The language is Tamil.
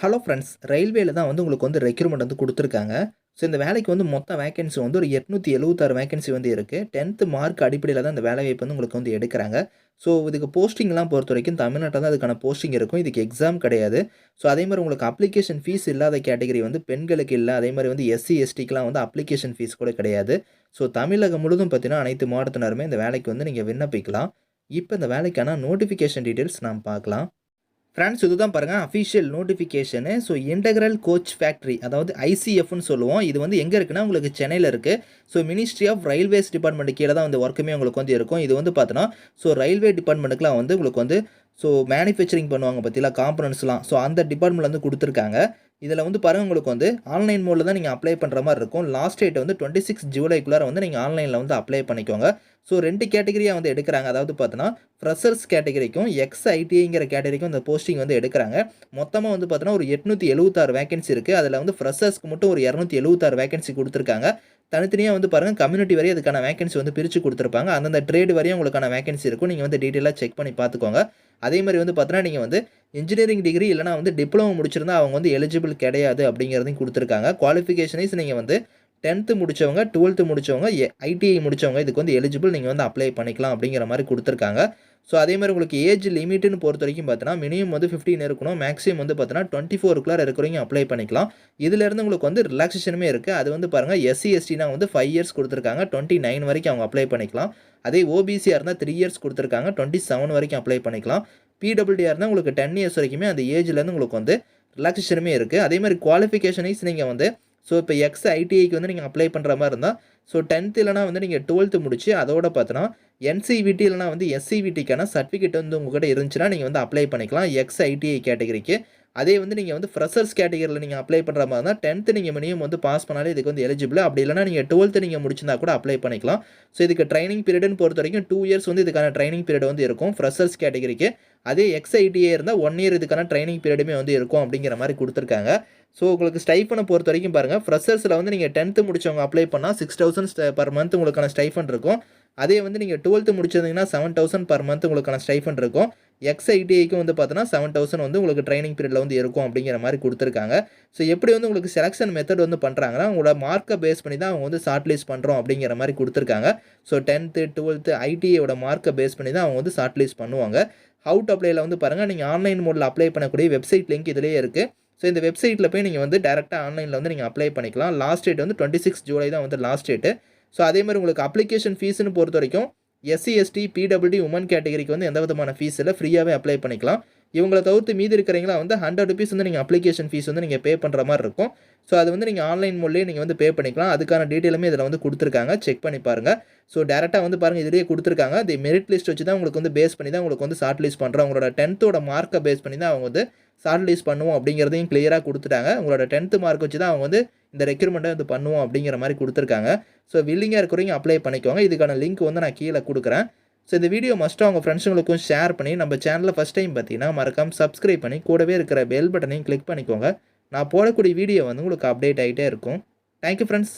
ஹலோ ஃப்ரெண்ட்ஸ், ரயில்வேல தான் வந்து உங்களுக்கு வந்து ரெக்ரூட்மெண்ட் வந்து குடுத்துருக்காங்க. ஸோ இந்த வேலைக்கு வந்து மொத்த வேக்கன்சி வந்து ஒரு 876 வேக்கன்சி வந்து இருக்கு. 10th மார்க் அடிப்படையில தான் இந்த வேலைவாய்ப்பு வந்து உங்களுக்கு வந்து எடுக்குறாங்க. ஸோ இதுக்கு போஸ்டிங்லாம் பொறுத்தவரைக்கும் தமிழ்நாட்ல தான் அதுக்கான போஸ்டிங் இருக்கும். இதுக்கு எக்ஸாம் கிடையாது. ஸோ அதேமாரி உங்களுக்கு அப்ளிகேஷன் ஃபீஸ் இல்லாத கேட்டகரி வந்து பெண்களுக்கு இல்ல. அதேமாரி வந்து எஸ்சி, எஸ்டிக்குலாம் வந்து அப்ளிகேஷன் ஃபீஸ் கூட கிடையாது. ஸோ தமிழகம் முழுதும் பார்த்தீங்கன்னா, அனைத்து மாவட்டத்தினருமே இந்த வேலைக்கு வந்து நீங்க விண்ணப்பிக்கலாம். இப்ப இந்த வேலைக்கான நோட்டிஃபிகேஷன் டீட்டெயில்ஸ் நாம் பார்க்கலாம். ஃப்ரெண்ட்ஸ், இதுதான் பாருங்க official notification. So integral coach factory, அதாவது ஐசிஎஃப்னு சொல்லுவோம். இது வந்து எங்கே இருக்குன்னா உங்களுக்கு சென்னையில் இருக்குது. So ministry of railways department கீழே தான் வந்து ஒர்க்குமே உங்களுக்கு வந்து இருக்கும். இது வந்து பார்த்தோன்னா ஸோ ரயில்வே டிபார்ட்மெண்ட்டுக்குலாம் வந்து உங்களுக்கு வந்து ஸோ மேனுஃபேக்சரிங் பண்ணுவாங்க பார்த்தீங்களா, காம்பனன்ட்ஸ்லாம். ஸோ அந்த டிபார்ட்மெண்ட்ல வந்து கொடுத்துருக்காங்க. இதில் வந்து பாருங்கள், உங்களுக்கு வந்து ஆன்லைன் மோடில் தான் நீங்கள் அப்ளை பண்ணுற மாதிரி இருக்கும். லாஸ்ட் டேட் வந்து 26 ஜூலைக்குள்ளார வந்து நீங்கள் ஆன்லைனில் வந்து அப்ளை பண்ணிக்கோங்க. ஸோ 2 கேட்டகரியாக வந்து எடுக்கிறாங்க. அதாவது பார்த்தோன்னா ஃப்ரெஷர்ஸ் கேட்டகரிக்கும் எக்ஸ்-ஐடிஐங்கிற கேட்டகரிக்கும் இந்த போஸ்டிங் வந்து எடுக்கிறாங்க. மொத்தமாக வந்து பார்த்தோன்னா ஒரு 876 வேகன்சி இருக்குது. அதில் வந்து ஃப்ரெஷர்ஸ்க்கு மட்டும் ஒரு 276 வேகன்சி கொடுத்துருக்காங்க. தனித்தனியாக வந்து பாருங்கள், கம்யூனிட்டி வரையும் அதுக்கான வேகன்சி வந்து பிரித்து கொடுத்துருப்பாங்க. அந்தந்த ட்ரேட் வரையும் உங்களுக்கான வேகன்சி இருக்கும். நீங்கள் வந்து டீட்டெயிலாக செக் பண்ணி பார்த்துக்கோங்க. அதே மாதிரி வந்து பார்த்தோன்னா நீங்கள் வந்து இன்ஜினியரிங் டிகிரி இல்லைனா வந்து டிப்ளமோ முடிச்சிருந்தா அவங்க வந்து எலிஜிபிள் கிடையாது அப்படிங்கிறதையும் கொடுத்துருக்காங்க. குவாலிஃபிகேஷனைஸ் நீங்கள் வந்து 10th முடித்தவங்க, 12th முடித்தவங்க, ஐடிஐ முடித்தவங்க இதுக்கு வந்து எலிஜிபிள், நீங்கள் வந்து அப்ளை பண்ணிக்கலாம் அப்படிங்கிற மாதிரி கொடுத்துருக்காங்க. ஸோ அதே மாதிரி உங்களுக்கு ஏஜ் லிமிட்டுன்னு பொறுத்த வரைக்கும் பார்த்தோன்னா மினிமம் வந்து 15 இருக்கணும். மேக்ஸிமம் வந்து பார்த்தோன்னா 24க்குள்ளார இருக்கிறவங்க அப்ளை பண்ணிக்கலாம். இதிலேருந்து உங்களுக்கு வந்து ரிலாக்ஸேஷனுமே இருக்குது. அது வந்து பாருங்கள், எஸ்சி எஸ்டினா வந்து 5 இயர்ஸ் கொடுத்துருக்காங்க. 29 வரைக்கும் அவங்க அப்ளை பண்ணிக்கலாம். அதே ஓபிசியாக இருந்தால் 3 இயர்ஸ் கொடுத்துருக்காங்க. 27 வரைக்கும் அப்ளை பண்ணிக்கலாம். பிடபிள்யூடியாக இருந்தால் உங்களுக்கு 10 இயர்ஸ் வரைக்குமே அந்த ஏஜ்லேருந்து உங்களுக்கு வந்து ரிலாக்ஸேஷனுமே இருக்குது. அதே மாதிரி குவாலிஃபிகேஷனைஸ் நீங்கள் வந்து ஸோ இப்போ எக்ஸ்-ஐடிஐக்கு வந்து நீங்கள் அப்ளை பண்ணுற மாதிரி இருந்தால் ஸோ 10th இல்லைனா வந்து நீங்கள் 12th முடிச்சு அதோட பார்த்தோன்னா என்சிவிடி இல்லைனா வந்து எஸ்சிவிடிக்கான சர்டிஃபிகேட் வந்து உங்கள்கிட்ட இருந்துச்சுன்னா நீங்கள் வந்து அப்ளை பண்ணிக்கலாம் எக்ஸ்-ஐடிஐ கேட்டகரிக்கு. அதே வந்து நீங்கள் வந்து ஃப்ரெஷர்ஸ் கேட்டகரியில் நீங்கள் அப்ளை பண்ணுற மாதிரி இருந்தால் 10th நீங்கள் மினிமம் வந்து பாஸ் பண்ணாலே இதுக்கு வந்து எலிஜிபிள். அப்படி இல்லைனா நீங்கள் 12th நீங்கள் முடிச்சிருந்தா கூட அப்ளை பண்ணிக்கலாம். ஸோ இதுக்கு ட்ரைனிங் பீரியட்னு பொறுத்த வரைக்கும் 2 இயர்ஸ் வந்து இதுக்கான ட்ரைனிங் பீரியட் வந்து இருக்கும் ஃப்ரெஷர்ஸ் கேட்டகரிக்கு. அதே எக்ஸ்-ஐடிஐ இருந்தால் 1 இயர் இதுக்கான ட்ரைனிங் பீரியடுமே வந்து இருக்கும் அப்படிங்கிற மாதிரி கொடுத்துருக்காங்க. ஸோ உங்களுக்கு ஸ்டைஃபனை பொறுத்த வரைக்கும் பாருங்கள், ஃப்ரெஷர்ஸில் வந்து நீங்கள் 10th முடிச்சவங்க அப்ளை பண்ணால் 6000 பர் மந்த் உங்களுக்கான ஸ்டைஃபன் இருக்கும். அதே வந்து நீங்கள் 12th முடிச்சிருந்தீங்கன்னா 7000 பர் மந்த் உங்களுக்கான ஸ்டைஃபன் இருக்கும். எக்ஸ்-ஐடிஐக்கும் வந்து பார்த்தோன்னா 7000 வந்து உங்களுக்கு ட்ரைனிங் பீரியடில் வந்து இருக்கும் அப்படிங்கிற மாதிரி கொடுத்துருக்காங்க. ஸோ எப்படி வந்து உங்களுக்கு செலக்ஷன் மெத்தட் வந்து பண்ணுறாங்கன்னா, உங்களோட மார்க்கை பேஸ் பண்ணி தான் அவங்க வந்து ஷார்ட் லிஸ்ட் பண்ணுறோம் அப்படிங்கிற மாதிரி கொடுத்துருக்காங்க. ஸோ 10th 12th ஐடிஐயோட மார்க்கை பேஸ் பண்ணி தான் அவங்க வந்து ஷார்ட் லிஸ்ட் பண்ணுவாங்க. ஹவு டு அப்ளைல வந்து பாருங்கள், நீங்கள் ஆன்லைன் மோடில் அப்ளை பண்ணக்கூடிய வெப்சைட் லிங்க் இதிலேயே இருக்குது. ஸோ இந்த வெப்சைட்டில் போய் நீங்கள் வந்து டேரெக்டாக ஆன்லைனில் வந்து நீங்கள் அப்ளை பண்ணிக்கலாம். லாஸ்ட் டேட் வந்து 26 ஜூலை தான் வந்து லாஸ்ட் டேட்டு. ஸோ அதே மாதிரி உங்களுக்கு அப்ளிகேஷன் ஃபீஸ்னு பொறுத்த வரைக்கும் எஸ்சி, எஸ்டி, பிடபிள்யூடி, உமன் கேட்டகரிக்கு வந்து எந்த விதமான ஃபீஸ் இல்லை, ஃப்ரீயாகவே அப்ளை பண்ணிக்கலாம். இவங்களை தவிர்த்து மீதி இருக்கிறீங்களா வந்து ₹100 வந்து நீங்கள் அப்ளிகேஷன் ஃபீஸ் வந்து நீங்கள் பே பண்ணுற மாதிரி இருக்கும். ஸோ அது வந்து நீங்கள் ஆன்லைன் மூலியே நீங்கள் வந்து பே பண்ணிக்கலாம். அதுக்கான டீட்டெயிலுமே இதில் வந்து கொடுத்துருக்காங்க, செக் பண்ணி பாருங்கள். ஸோ டேரெக்டாக வந்து பாருங்கள், இதிலேயே கொடுத்துருக்காங்க. தி மெரிட் லிஸ்ட் வச்சு தான் உங்களுக்கு வந்து பேஸ் பண்ணி தான் உங்களுக்கு வந்து ஷார்ட் லிஸ்ட் பண்ணுறோம். உங்களோட 10th மார்க்கை பேஸ் பண்ணி தான் அவங்க வந்து ஷார்ட் லிஸ்ட் பண்ணுவோம் அப்படிங்கிறதையும் கிளியராக கொடுத்துட்டாங்க. உங்களோட 10th மார்க் வச்சு தான் அவங்க வந்து இந்த ரெக்ரூட்மெண்ட்டை வந்து பண்ணுவோம் அப்படிங்கிற மாதிரி கொடுத்துருக்காங்க. ஸோ வில்லிங்காக இருக்கிறவங்க அப்ளை பண்ணிக்கோங்க. இதுக்கான லிங்க் வந்து நான் கீழே கொடுக்குறேன். ஸோ இந்த வீடியோ மஸ்ட்டாக உங்கள் ஃப்ரெண்ட்ஸுங்களுக்கும் ஷேர் பண்ணி, நம்ம சேனலில் ஃபஸ்ட் டைம் பார்த்தீங்கன்னா மறக்காம சப்ஸ்கிரைப் பண்ணி கூடவே இருக்கிற பெல் பட்டனையும் கிளிக் பண்ணிக்கோங்க. நான் போடக்கூடிய வீடியோ வந்து உங்களுக்கு அப்டேட் ஆகிட்டே இருக்கும். Thank you friends.